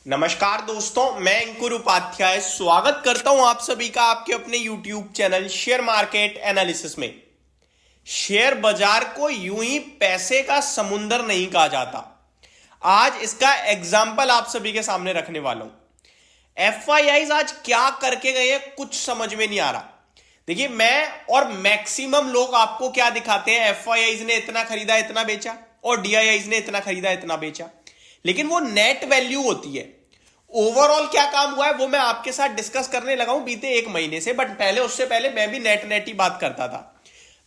नमस्कार दोस्तों, मैं अंकुर उपाध्याय स्वागत करता हूं आप सभी का आपके अपने YouTube channel share market analysis में। शेयर बाजार को यूं ही पैसे का समुंदर नहीं कहा जाता। आज इसका एग्जाम्पल आप सभी के सामने रखने वाला हूं। एफआईआईज आज क्या करके गए हैं कुछ समझ में नहीं आ रहा। देखिए, मैं और मैक्सिमम लोग आपको क्या दिखाते हैं, एफआईआईज ने इतना खरीदा इतना बेचा और डीआईआईज ने इतना खरीदा इतना बेचा, लेकिन वो नेट वैल्यू होती है। ओवरऑल क्या काम हुआ है वो मैं आपके साथ डिस्कस करने लगा हूं बीते एक महीने से, बट उससे पहले मैं भी नेट ही बात करता था।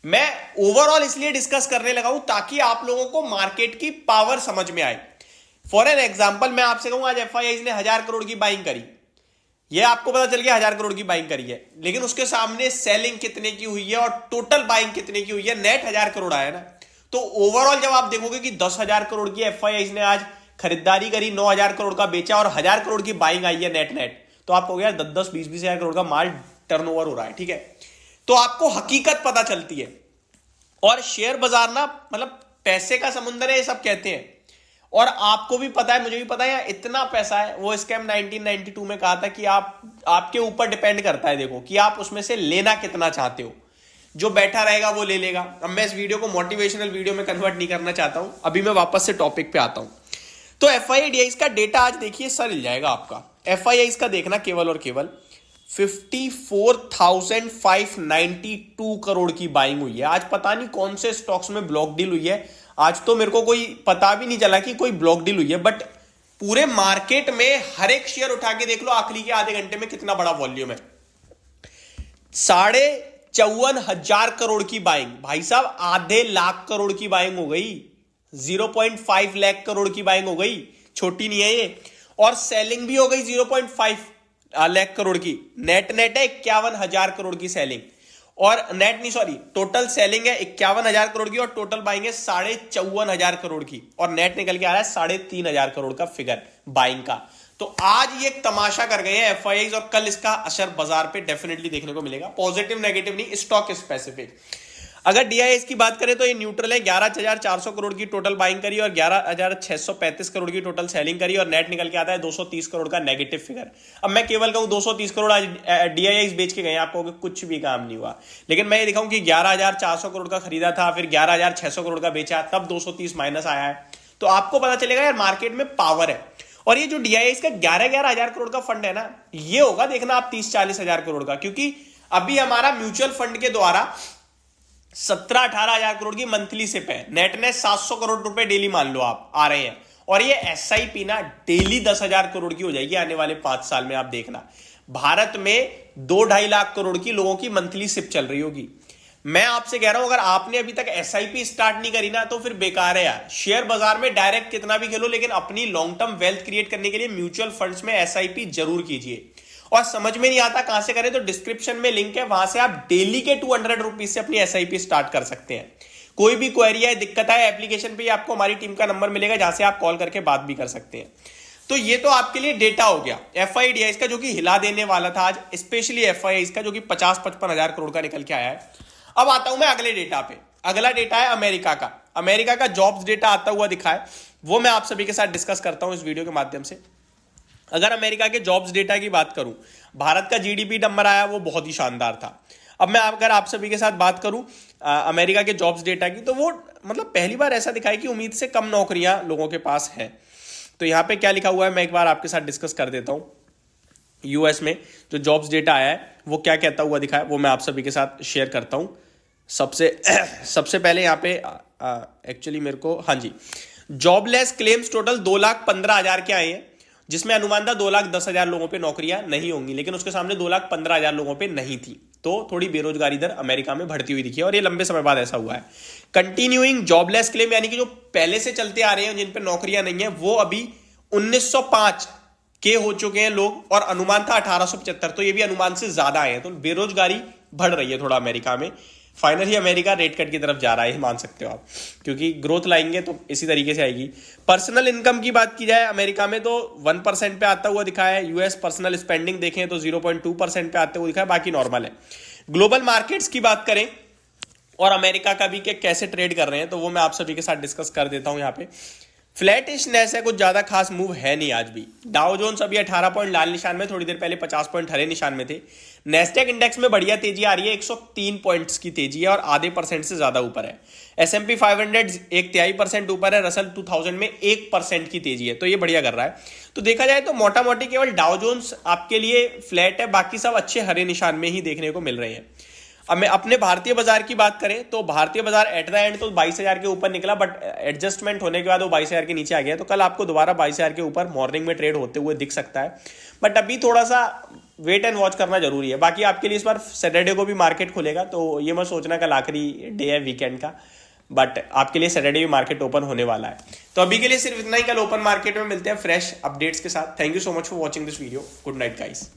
मैं ओवरऑल इसलिए डिस्कस करने लगा हूं ताकि आप लोगों को मार्केट की पावर समझ में आए। फॉर एन एग्जांपल मैं आपसे कहूं, आज एफआईआईज ने 1000 करोड़ की बाइंग करी, ये आपको पता चल गया 1000 करोड़ की बाइंग करी है, लेकिन उसके सामने सेलिंग कितने की हुई है और टोटल बाइंग कितने की हुई है, नेट 1000 करोड़ आया ना। तो ओवरऑल जब आप देखोगे कि 10,000 करोड़ की एफआईआईज ने आज खरीदारी करी, 9,000 करोड़ का बेचा और 1000 करोड़ की बाइंग आई है नेट, तो आपको यार 10-10, 20-20 हजार करोड़ का माल टर्नओवर हो रहा है। ठीक है, तो आपको हकीकत पता चलती है। और शेयर बाजार ना मतलब पैसे का समुंदर है, ये सब कहते हैं, और आपको भी पता है, मुझे भी पता है, इतना पैसा है। वो स्कैम 1992 में कहा था कि आपके ऊपर डिपेंड करता है, देखो कि आप उसमें से लेना कितना चाहते हो। जो बैठा रहेगा वो ले लेगा। अब मैं इस वीडियो को मोटिवेशनल वीडियो में कन्वर्ट नहीं करना चाहता हूं, अभी मैं वापस से टॉपिक पे आता हूं। तो एफआईआईज का डेटा आज देखिए, सर हिल जाएगा आपका। एफआईआईज का देखना केवल और केवल 54,592 करोड़ की बाइंग हुई है। आज पता नहीं कौन से स्टॉक्स में ब्लॉक डील हुई है, आज तो मेरे को कोई पता भी नहीं चला कि कोई ब्लॉक डील हुई है, बट पूरे मार्केट में हर एक शेयर उठा के देख लो, आखिरी के आधे घंटे में कितना बड़ा वॉल्यूम है। 54,500 करोड़ की बाइंग, भाई साहब आधे लाख करोड़ की बाइंग हो गई, 0.5 लाख करोड़ की बाइंग हो गई, छोटी नहीं है ये। और सेलिंग भी हो गई 0.5 लाख करोड़ की। नेट है 51,000 करोड़ की सेलिंग, और नेट नहीं सॉरी टोटल सेलिंग है 51,000 करोड़ की और टोटल बाइंग है 54,500 करोड़ की, और नेट निकल के आ रहा है 3,500 करोड़ का फिगर बाइंग का। तो आज ये एक तमाशा कर गए हैं एफआईआईज, और कल इसका असर बाजार पे डेफिनेटली देखने को मिलेगा, पॉजिटिव नेगेटिव नहीं, स्टॉक स्पेसिफिक। अगर डीआईएस की बात करें तो ये न्यूट्रल है, 11,400 करोड़ की टोटल बाइंग करी और 11,635 करोड़ की टोटल सेलिंग करी, और नेट निकल के आता है 230 करोड़ का नेगेटिव फिगर। अब मैं केवल कहूं 230 करोड़ आज डीआईएस बेच के गए, आपको कुछ भी काम नहीं हुआ, लेकिन मैं ये दिखाऊं कि 11,400 करोड़ का खरीदा था, फिर 11,600 करोड़ का बेचा, तब 230 माइनस आया है, तो आपको पता चलेगा यार मार्केट में पावर है। और ये जो डीआईएस का 11,000 करोड़ का फंड है ना, ये होगा देखना आप 30-40 हजार करोड़ का, क्योंकि अभी हमारा म्यूचुअल फंड के द्वारा 17-18 हजार करोड़ की मंथली सिप है। नेट ने 700 करोड़ रुपए डेली मान लो आप आ रहे हैं, और ये एसआईपी ना डेली 10,000 करोड़ की हो जाएगी आने वाले 5 साल में। आप देखना भारत में 2-2.5 लाख करोड़ की लोगों की मंथली सिप चल रही होगी। मैं आपसे कह रहा हूं, अगर आपने अभी तक एसआईपी स्टार्ट नहीं करी ना, तो फिर बेकार है यार। शेयर बाजार में डायरेक्ट कितना भी खेलो, लेकिन अपनी लॉन्ग टर्म वेल्थ क्रिएट करने के लिए म्यूचुअल फंड्स में एसआईपी जरूर कीजिए। और समझ में नहीं आता कहां से करें, तो डिस्क्रिप्शन में लिंक है, वहां से आप डेली के 200 रुपीज से अपनी एसआईपी स्टार्ट कर सकते हैं। कोई भी क्वेरी है, दिक्कत है, एप्लीकेशन पे आपको हमारी टीम का नंबर मिलेगा, जहां से आप कॉल करके बात भी कर सकते हैं। तो ये तो आपके लिए डेटा हो गया एफआईडीआईज का, जो कि हिला देने वाला था आज, स्पेशली एफआईआईज का, जो कि 50-55 हजार करोड़ का निकल के आया है। अब आता हूं मैं अगले डेटा पे। अगला डेटा है अमेरिका का। अमेरिका का जॉब्स डेटा आता हुआ दिखा है, वो मैं आप सभी के साथ डिस्कस करता हूं इस वीडियो के माध्यम से। अगर अमेरिका के जॉब्स डेटा की बात करूं, भारत का जीडीपी नंबर आया वो बहुत ही शानदार था। अब मैं अगर आप सभी के साथ बात करूं अमेरिका के जॉब्स डेटा की, तो वो मतलब पहली बार ऐसा दिखा है कि उम्मीद से कम नौकरियां लोगों के पास है। तो यहां पे क्या लिखा हुआ है मैं एक बार आपके साथ डिस्कस कर देता हूं। यूएस में जो जॉब्स डेटा आया है वो क्या कहता हुआ दिखा है, वो मैं आप सभी के साथ शेयर करता हूं। सबसे पहले यहाँ पे एक्चुअली मेरे को, हाँ जी, जॉबलेस क्लेम्स टोटल 2,15,000 के आए हैं, जिसमें अनुमान था 2,10,000 लोगों पे नौकरियां नहीं होंगी, लेकिन उसके सामने 2,15,000 लोगों पे नहीं थी। तो थोड़ी बेरोजगारी दर अमेरिका में बढ़ती हुई दिखी है, और ये लंबे समय बाद ऐसा हुआ है। कंटिन्यूइंग जॉबलेस क्लेम, यानी कि जो पहले से चलते आ रहे हैं जिन पे नौकरियां नहीं है, वो अभी 1905 के हो चुके हैं लोग, और अनुमान था 1875, तो ये भी अनुमान से ज्यादा आए हैं। तो बेरोजगारी बढ़ रही है थोड़ा अमेरिका में। फाइनली अमेरिका रेट कट की तरफ जा रहा है, मान सकते हो आप, क्योंकि ग्रोथ लाएंगे तो इसी तरीके से आएगी। पर्सनल इनकम की बात की जाए अमेरिका में तो 1% पे आता हुआ दिखा है। यूएस पर्सनल स्पेंडिंग देखें तो 0.2% पे आते हुए दिखा है, बाकी नॉर्मल है। ग्लोबल मार्केट्स की बात करें और अमेरिका का भी कैसे ट्रेड कर रहे हैं, तो वो मैं आप सभी के साथ डिस्कस कर देता हूं यहाँ पे। फ्लैटिशनेस है, कुछ ज्यादा खास मूव है नहीं आज भी। डाउ जोन्स अभी 18 पॉइंट लाल निशान में, थोड़ी देर पहले 50 पॉइंट हरे निशान में थे। नेस्डेक इंडेक्स में बढ़िया तेजी आ रही है, 103 पॉइंट्स की तेजी है और आधे परसेंट से ज्यादा ऊपर है। S&P 500 1/3% ऊपर है, रसल 2000 में 1% की तेजी है, तो ये बढ़िया कर रहा है। तो देखा जाए तो मोटा मोटी केवल डाउ जोन्स आपके लिए फ्लैट है, बाकी सब अच्छे हरे निशान में ही देखने को मिल रहे हैं। अब मैं अपने भारतीय बाजार की बात करें तो भारतीय बाजार एट द एंड तो 22,000 के ऊपर निकला, बट एडजस्टमेंट होने के बाद वो 22,000 के नीचे आ गया। तो कल आपको दोबारा 22,000 के ऊपर मॉर्निंग में ट्रेड होते हुए दिख सकता है, बट अभी थोड़ा सा वेट एंड वॉच करना जरूरी है। बाकी आपके लिए इस बार सैटरडे को भी मार्केट खुलेगा, तो ये मत सोचना कल आखिरी डे है वीकेंड का, बट आपके लिए सैटरडे भी मार्केट ओपन होने वाला है। तो अभी के लिए सिर्फ इतना ही, कल ओपन मार्केट में मिलते हैं फ्रेश अपडेट्स के साथ। Thank you so much for watching this video. Good night guys.